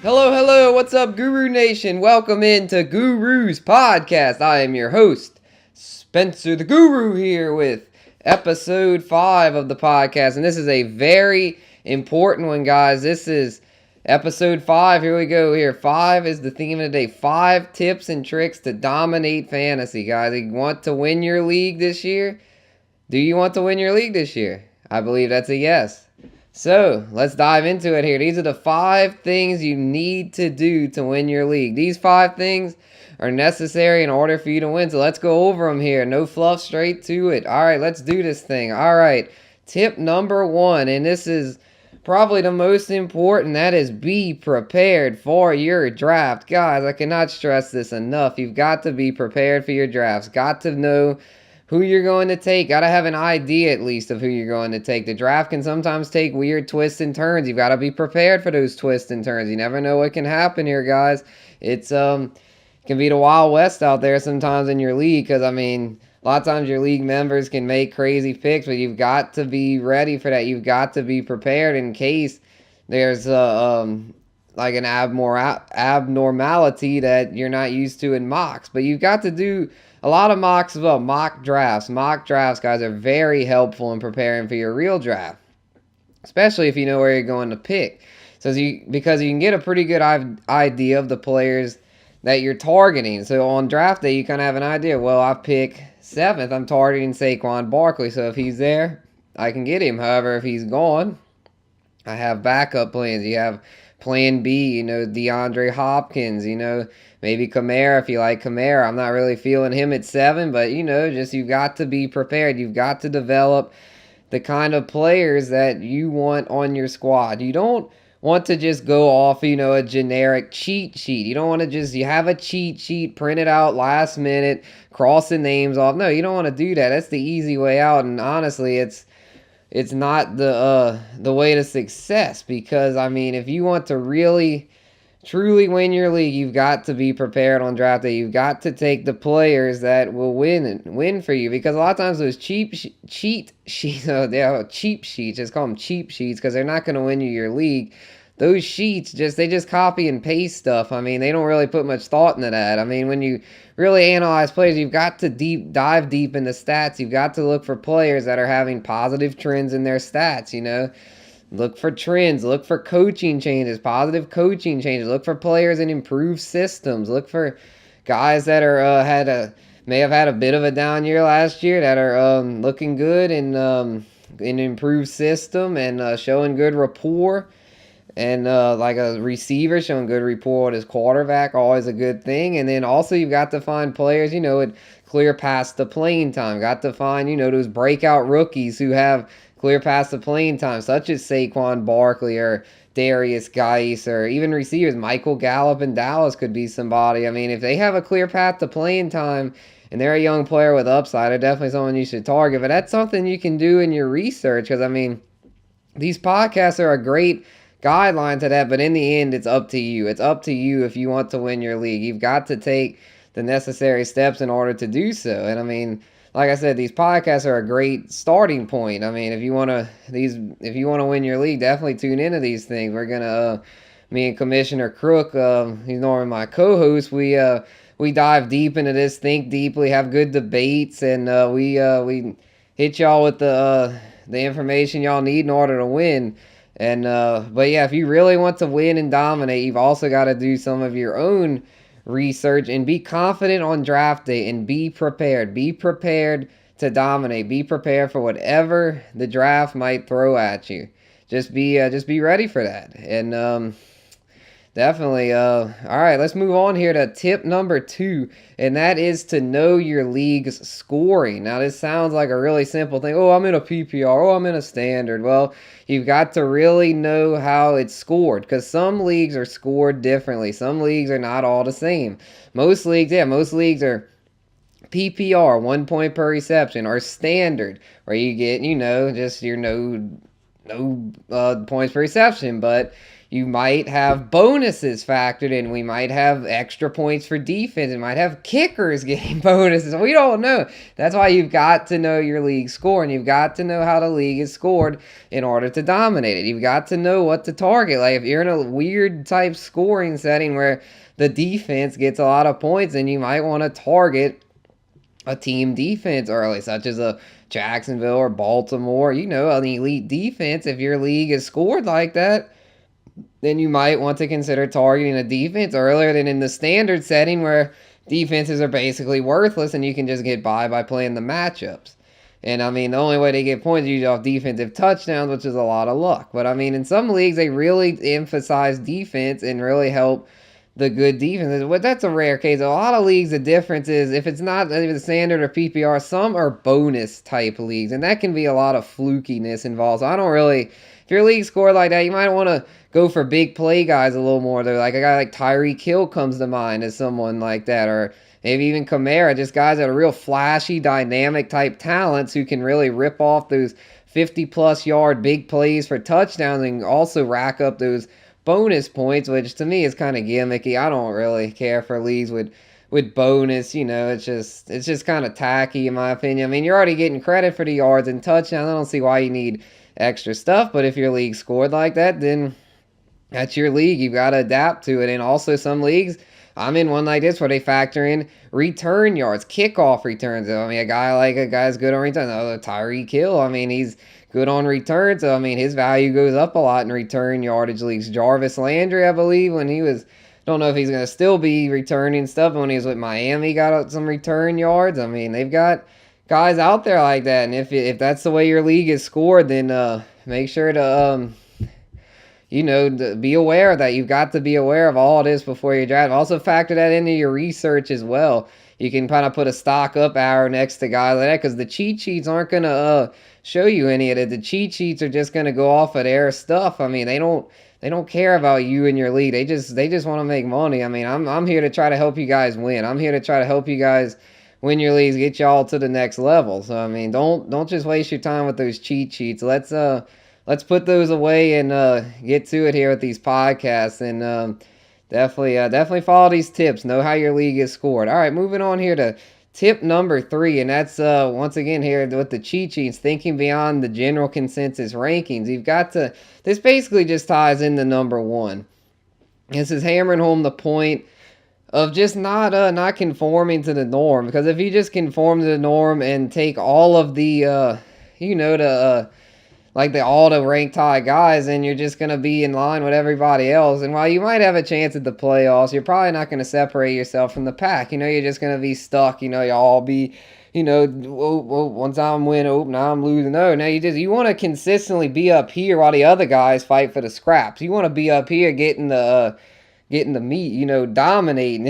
Hello, hello, what's up, Guru Nation? Welcome into Guru's Podcast. I am your host, Spencer the Guru, here with episode 5 of the podcast. And this is a very important one, guys. This is episode 5. Here we go. Here, 5 is the theme of the day. 5 tips and tricks to dominate fantasy, guys. You want to win your league this year? Do you want to win your league this year? I believe that's a yes. So, let's dive into it here. These are the 5 things you need to do to win your league. These 5 things are necessary in order for you to win. So, let's go over them here. No fluff, straight to it. All right, let's do this thing. All right, tip number 1, and this is probably the most important. That is be prepared for your draft. Guys, I cannot stress this enough. You've got to be prepared for your drafts. Got to know who you're going to take. Got to have an idea at least of who you're going to take. The draft can sometimes take weird twists and turns. You've got to be prepared for those twists and turns. You never know what can happen here, guys. It's can be the Wild West out there sometimes in your league, because a lot of times your league members can make crazy picks, but you've got to be ready for that. You've got to be prepared in case there's like an abnormality that you're not used to in mocks. But you've got to do a lot of mocks as well. Mock drafts, guys, are very helpful in preparing for your real draft, especially if you know where you're going to pick. Because you can get a pretty good idea of the players that you're targeting. So on draft day, you kind of have an idea. Well, I pick 7th. I'm targeting Saquon Barkley. So if he's there, I can get him. However, if he's gone, I have backup plans. You have plan B, DeAndre Hopkins, maybe Kamara if you like Kamara. I'm not really feeling him at 7, but, you've got to be prepared. You've got to develop the kind of players that you want on your squad. You don't want to just go off, a generic cheat sheet. You don't want to you have a cheat sheet, print it out last minute, cross the names off. No, you don't want to do that. That's the easy way out, and honestly, it's not the way to success, because if you want to really truly win your league, you've got to be prepared on draft day. You've got to take the players that will win for you, because a lot of times those cheat sheets, cheap sheets, just call them cheap sheets, because they're not going to win you your league. Those sheets they just copy and paste stuff. They don't really put much thought into that. When you really analyze players, you've got to dive deep into stats. You've got to look for players that are having positive trends in their stats. Look for trends. Look for coaching changes, positive coaching changes. Look for players in improved systems. Look for guys that are may have had a bit of a down year last year that are looking good in improved system and showing good rapport. And like a receiver showing good rapport with his quarterback, always a good thing. And then also you've got to find players, with clear past the playing time. Got to find, those breakout rookies who have clear past the playing time, such as Saquon Barkley or Darius Geis, or even receivers. Michael Gallup in Dallas could be somebody. If they have a clear path to playing time and they're a young player with upside, they're definitely someone you should target. But that's something you can do in your research, because, these podcasts are a great guideline to that, but in the end, it's up to you. It's up to you if you want to win your league. You've got to take the necessary steps in order to do so. And like I said, these podcasts are a great starting point. If you want to win your league, definitely tune into these things. We're gonna, me and Commissioner Crook, he's normally my co-host. We dive deep into this, think deeply, have good debates, and we hit y'all with the information y'all need in order to win. And but yeah, if you really want to win and dominate, you've also got to do some of your own research and be confident on draft day and be prepared. Be prepared to dominate. Be prepared for whatever the draft might throw at you. Just be ready for that. And definitely. All right, let's move on here to tip number 2, and that is to know your league's scoring. Now, this sounds like a really simple thing. Oh, I'm in a PPR. Oh, I'm in a standard. Well, you've got to really know how it's scored, because some leagues are scored differently. Some leagues are not all the same. Most leagues are PPR, 1 point per reception, or standard, where you get, just your no points per reception, but you might have bonuses factored in. We might have extra points for defense. It might have kickers getting bonuses. We don't know. That's why you've got to know your league score, and you've got to know how the league is scored in order to dominate it. You've got to know what to target. Like if you're in a weird type scoring setting where the defense gets a lot of points, then you might want to target a team defense early, such as a Jacksonville or Baltimore, an elite defense. If your league is scored like that, then you might want to consider targeting a defense earlier than in the standard setting where defenses are basically worthless and you can just get by playing the matchups. And I mean, the only way they get points is usually off defensive touchdowns, which is a lot of luck. But I mean, in some leagues, they really emphasize defense and really help the good defenses. But that's a rare case. A lot of leagues, the difference is if it's not even the standard or PPR, some are bonus type leagues, and that can be a lot of flukiness involved. So I don't really, if your league score like that, you might want to go for big play guys a little more. They're like a guy like Tyreek Hill comes to mind as someone like that, or maybe even Kamara, just guys that are real flashy, dynamic type talents who can really rip off those 50-plus yard big plays for touchdowns and also rack up those bonus points, which to me is kind of gimmicky. I don't really care for leagues with bonus. It's just kind of tacky in my opinion. I mean, you're already getting credit for the yards and touchdowns. I don't see why you need extra stuff. But if your league scored like that, then that's your league. You've got to adapt to it. And also some leagues, I'm in one like this where they factor in return yards, kickoff returns. I mean, a guy's good on returns. Oh, Tyreek Hill, I mean, he's good on returns. So, I mean, his value goes up a lot in return yardage leagues. Jarvis Landry, I believe, when he was, don't know if he's going to still be returning stuff, but when he was with Miami, got some return yards. I mean, they've got guys out there like that. And if that's the way your league is scored, then make sure to be aware of that. You've got to be aware of all this before you draft. Also factor that into your research as well. You can kind of put a stock up arrow next to guys like that because the cheat sheets aren't going to show you any of it. The cheat sheets are just going to go off of their stuff. I mean, they don't care about you and your league. They just want to make money. I mean, I'm here to try to help you guys win. I'm here to try to help you guys win your leagues, get y'all to the next level. So I mean, don't just waste your time with those cheat sheets. Let's put those away and get to it here with these podcasts, and definitely follow these tips. Know how your league is scored. All right, moving on here to tip number 3, and that's once again here with the cheat sheets, thinking beyond the general consensus rankings. You've got to. This basically just ties into number 1. This is hammering home the point of just not conforming to the norm, because if you just conform to the norm and take all of the like the all the ranked high guys, and you're just going to be in line with everybody else. And while you might have a chance at the playoffs, you're probably not going to separate yourself from the pack. You're just going to be stuck. You'll all be, one time win, now I'm losing. No, now you want to consistently be up here while the other guys fight for the scraps. You want to be up here getting the meat, dominating.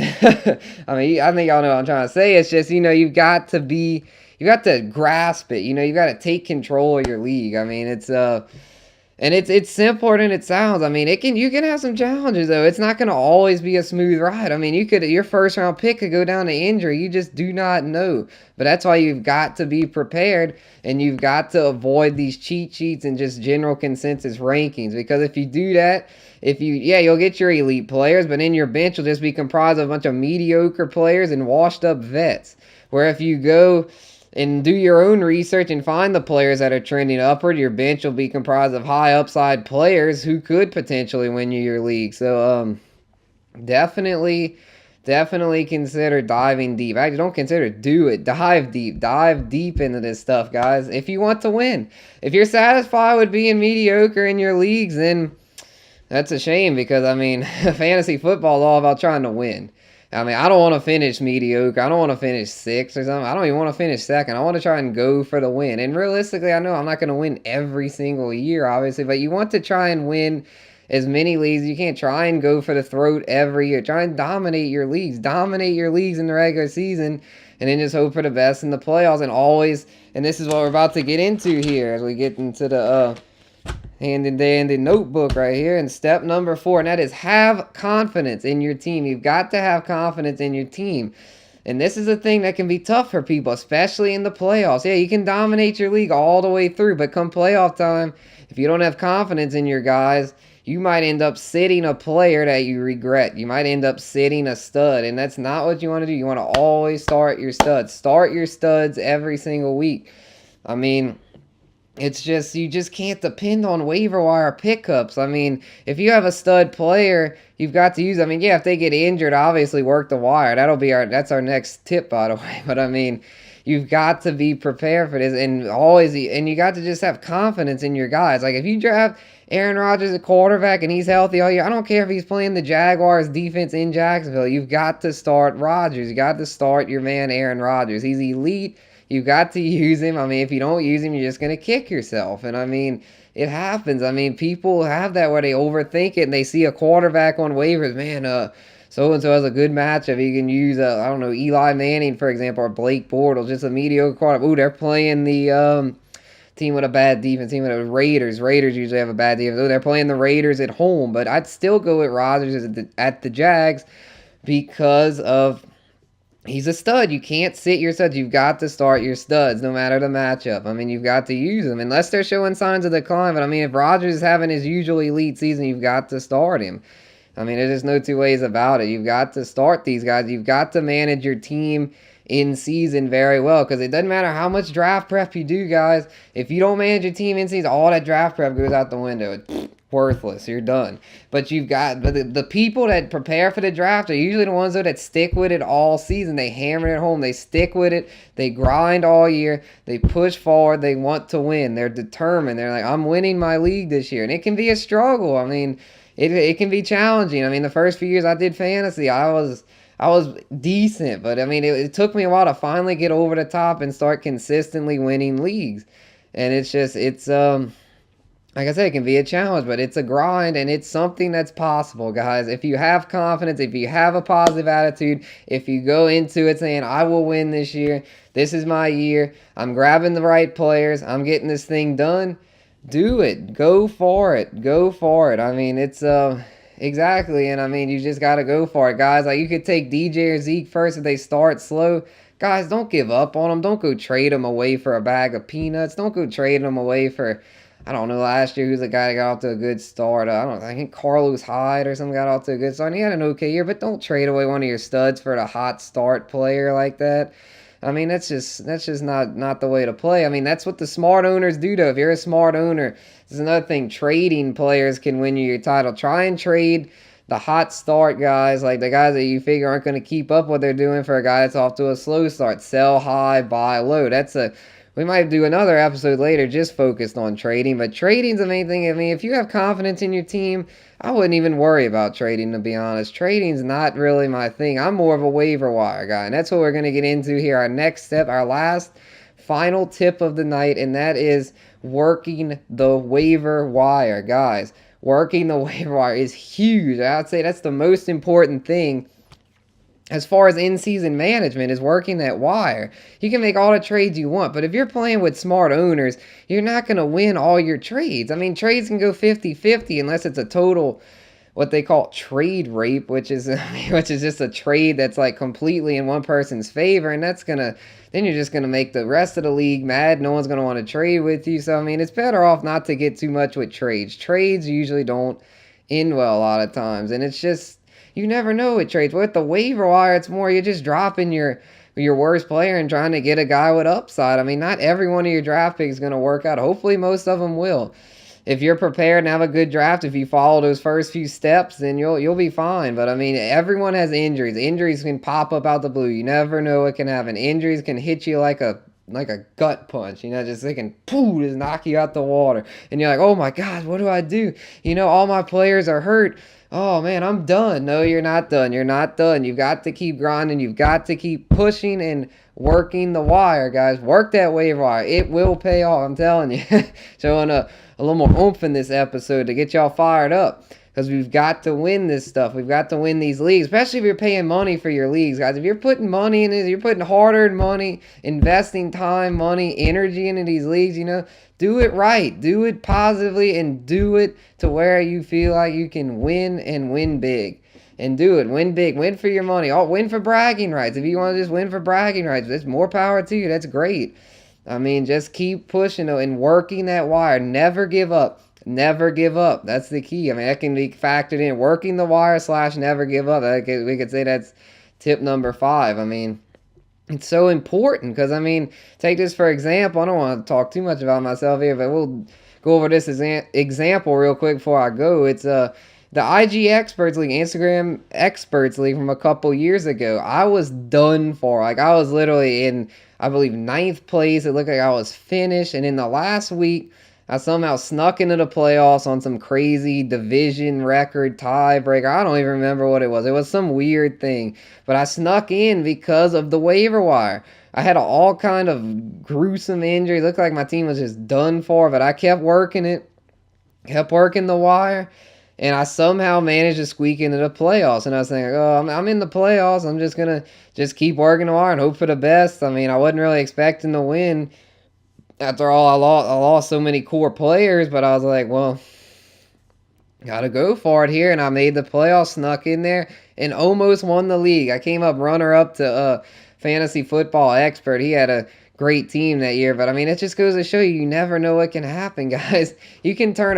I mean, I think y'all know what I'm trying to say. It's just, you've got to grasp it. You've got to take control of your league. I mean, it's simpler than it sounds. I mean, you can have some challenges though. It's not going to always be a smooth ride. I mean, your first round pick could go down to injury. You just do not know. But that's why you've got to be prepared, and you've got to avoid these cheat sheets and just general consensus rankings, because if you do that, you'll get your elite players, but in your bench will just be comprised of a bunch of mediocre players and washed up vets. Where if you go and do your own research and find the players that are trending upward, your bench will be comprised of high upside players who could potentially win you your league. So definitely consider diving deep. Actually, don't consider, do it. Dive deep into this stuff, guys, if you want to win. If you're satisfied with being mediocre in your leagues, then that's a shame, because I mean, fantasy football is all about trying to win. I mean, I don't want to finish mediocre. I don't want to finish 6th or something. I don't even want to finish 2nd. I want to try and go for the win. And realistically, I know I'm not going to win every single year, obviously, but you want to try and win as many leagues. You can't try and go for the throat every year. Try and dominate your leagues. Dominate your leagues in the regular season, and then just hope for the best in the playoffs. And this is what we're about to get into here as we get into the handy notebook right here. And step number 4, and that is have confidence in your team. You've got to have confidence in your team. And this is a thing that can be tough for people, especially in the playoffs. Yeah, you can dominate your league all the way through, but come playoff time, if you don't have confidence in your guys, you might end up sitting a player that you regret. You might end up sitting a stud, and that's not what you want to do. You want to always start your studs. Start your studs every single week. I mean, it's just, you just can't depend on waiver wire pickups. I mean, if you have a stud player, you've got to use, I mean, yeah, if they get injured, obviously work the wire. That's our next tip, by the way. But I mean, you've got to be prepared for this, and you got to just have confidence in your guys. Like, if you draft Aaron Rodgers at quarterback and he's healthy all year, I don't care if he's playing the Jaguars defense in Jacksonville. You've got to start Rodgers. You got to start your man Aaron Rodgers. He's elite. You got to use him. I mean, if you don't use him, you're just going to kick yourself. And I mean, it happens. I mean, people have that where they overthink it and they see a quarterback on waivers. Man, so-and-so has a good matchup. You can use, I don't know, Eli Manning, for example, or Blake Bortles, just a mediocre quarterback. Ooh, they're playing the team with a bad defense, team with the Raiders. Raiders usually have a bad defense. Oh, they're playing the Raiders at home. But I'd still go with Rodgers at the Jags because of... he's a stud. You can't sit your studs. You've got to start your studs no matter the matchup. I mean, you've got to use them unless they're showing signs of decline. But I mean, if Rodgers is having his usual elite season, you've got to start him. I mean, there's no two ways about it. You've got to start these guys. You've got to manage your team in season very well, because it doesn't matter how much draft prep you do, guys. If you don't manage your team in season, all that draft prep goes out the window. It's worthless. You're done. But the people that prepare for the draft are usually the ones, though, that stick with it all season. They hammer it home. They stick with it. They grind all year. They push forward. They want to win. They're determined. They're like, I'm winning my league this year. And it can be a struggle. I mean, it can be challenging. I mean, the first few years I did fantasy, I was decent, but I mean, it took me a while to finally get over the top and start consistently winning leagues. And like I said, it can be a challenge, but it's a grind, and it's something that's possible, guys. If you have confidence, if you have a positive attitude, if you go into it saying, I will win this year, this is my year, I'm grabbing the right players, I'm getting this thing done, do it. Go for it. Go for it. I mean, it's... exactly, and I mean, you just got to go for it, guys. Like, you could take DJ or Zeke first if they start slow. Guys, don't give up on them. Don't go trade them away for a bag of peanuts. Don't go trade them away for, I don't know, last year, who's the guy that got off to a good start? I think Carlos Hyde or something got off to a good start. And he had an okay year, but don't trade away one of your studs for the hot start player like that. I mean, that's just not the way to play. I mean, that's what the smart owners do, though. If you're a smart owner, this is another thing. Trading players can win you your title. Try and trade the hot start guys, like the guys that you figure aren't going to keep up what they're doing, for a guy that's off to a slow start. Sell high, buy low. We might do another episode later just focused on trading, but trading's the main thing. I mean, if you have confidence in your team, I wouldn't even worry about trading, to be honest. Trading's not really my thing. I'm more of a waiver wire guy, and that's what we're going to get into here. Our next step, our last final tip of the night, and that is working the waiver wire, guys. Working the waiver wire is huge. I'd say that's the most important thing as far as in-season management, is working that wire. You can make all the trades you want, but if you're playing with smart owners, you're not going to win all your trades. I mean, trades can go 50-50 unless it's a total, what they call trade rape, which is just a trade that's like completely in one person's favor, and then you're just going to make the rest of the league mad. No one's going to want to trade with you. So, I mean, it's better off not to get too much with trades. Trades usually don't end well a lot of times, and it's just, you never know with trades. With the waiver wire, it's more you're just dropping your worst player and trying to get a guy with upside. I mean, not every one of your draft picks is going to work out. Hopefully, most of them will. If you're prepared and have a good draft, if you follow those first few steps, then you'll be fine. But I mean, everyone has injuries. Injuries can pop up out the blue. You never know what can happen. Injuries can hit you like a gut punch, just they can just knock you out the water. And you're like, oh my God, what do I do? All my players are hurt. Oh man, I'm done. No, you're not done. You're not done. You've got to keep grinding. You've got to keep pushing and working the wire, guys. Work that waiver wire. It will pay off. I'm telling you. Showing a little more oomph in this episode to get y'all fired up. Because we've got to win this stuff. We've got to win these leagues, especially if you're paying money for your leagues, guys. If you're putting money in it, you're putting hard-earned money, investing time, money, energy into these leagues, do it right. Do it positively, and do it to where you feel like you can win and win big. and do it. Win big. Win for your money. Win for bragging rights. If you want to just win for bragging rights, there's more power to you. That's great. I mean, just keep pushing and working that wire. Never give up. Never give up. That's the key. I mean, that can be factored in. Working the wire / never give up. We could say that's tip number 5. I mean, it's so important because, I mean, take this for example. I don't want to talk too much about myself here, but we'll go over this example real quick before I go. It's the IG Experts League, Instagram Experts League from a couple years ago. I was done for. Like, I was literally in, I believe, 9th place. It looked like I was finished. And in the last week, I somehow snuck into the playoffs on some crazy division record tiebreaker. I don't even remember what it was. It was some weird thing. But I snuck in because of the waiver wire. I had all kind of gruesome injuries. It looked like my team was just done for. But I kept working it. Kept working the wire. And I somehow managed to squeak into the playoffs. And I was thinking, oh, I'm in the playoffs. I'm just going to keep working the wire and hope for the best. I mean, I wasn't really expecting to win. After all, I lost so many core players, but I was like, well, gotta go for it here. And I made the playoffs, snuck in there, and almost won the league. I came up runner-up to Fantasy Football Expert. He had a great team that year, but I mean, it just goes to show you never know what can happen, guys. You can turn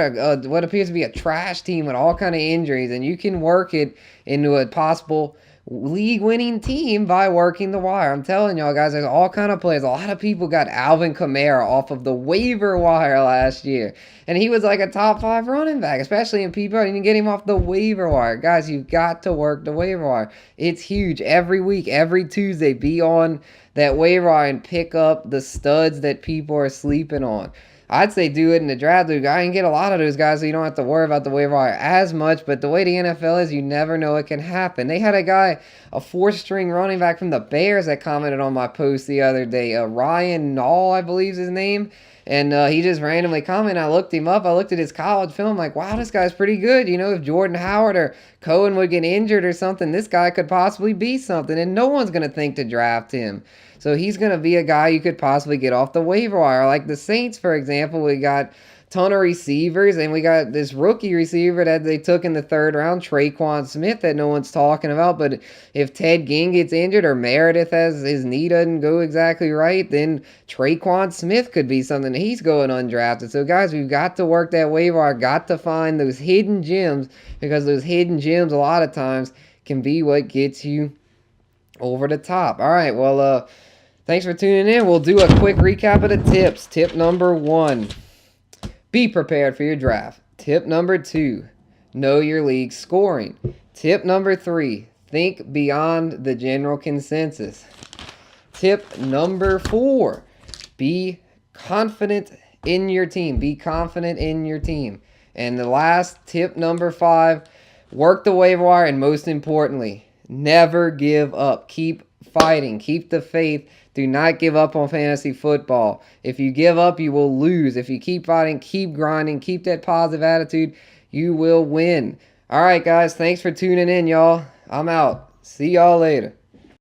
what appears to be a trash team with all kind of injuries, and you can work it into a possible league-winning team by working the wire. I'm telling y'all, guys, there's all kind of players. A lot of people got Alvin Kamara off of the waiver wire last year, and he was like a top 5 running back, especially in PPR. You can get him off the waiver wire. Guys, you've got to work the waiver wire. It's huge. Every week, every Tuesday, be on that waiver wire and pick up the studs that people are sleeping on. I'd say do it in the draft league. I can get a lot of those guys, so you don't have to worry about the waiver wire as much. But the way the NFL is, you never know what can happen. They had a guy, a 4th-string running back from the Bears, that commented on my post the other day. Ryan Nall, I believe is his name. And he just randomly commented. I looked him up. I looked at his college film. Like, wow, this guy's pretty good. You know, if Jordan Howard or Cohen would get injured or something, this guy could possibly be something. And no one's going to think to draft him. So he's going to be a guy you could possibly get off the waiver wire. Like the Saints, for example, we got a ton of receivers, and we got this rookie receiver that they took in the 3rd round, Traquan Smith, that no one's talking about. But if Ted Ginn gets injured or Meredith has his knee doesn't go exactly right, then Traquan Smith could be something. He's going undrafted. So, guys, we've got to work that waiver wire, got to find those hidden gems, because those hidden gems a lot of times can be what gets you over the top. All right, well, thanks for tuning in. We'll do a quick recap of the tips. Tip number 1, be prepared for your draft. Tip number 2, know your league scoring. Tip number 3, think beyond the general consensus. Tip number 4, be confident in your team. Be confident in your team. And the last tip, number 5, work the waiver wire, and most importantly, never give up. Keep fighting. Keep the faith. Do not give up on fantasy football. If you give up, you will lose. If you keep fighting, keep grinding, keep that positive attitude, you will win. All right, guys. Thanks for tuning in, y'all. I'm out. See y'all later.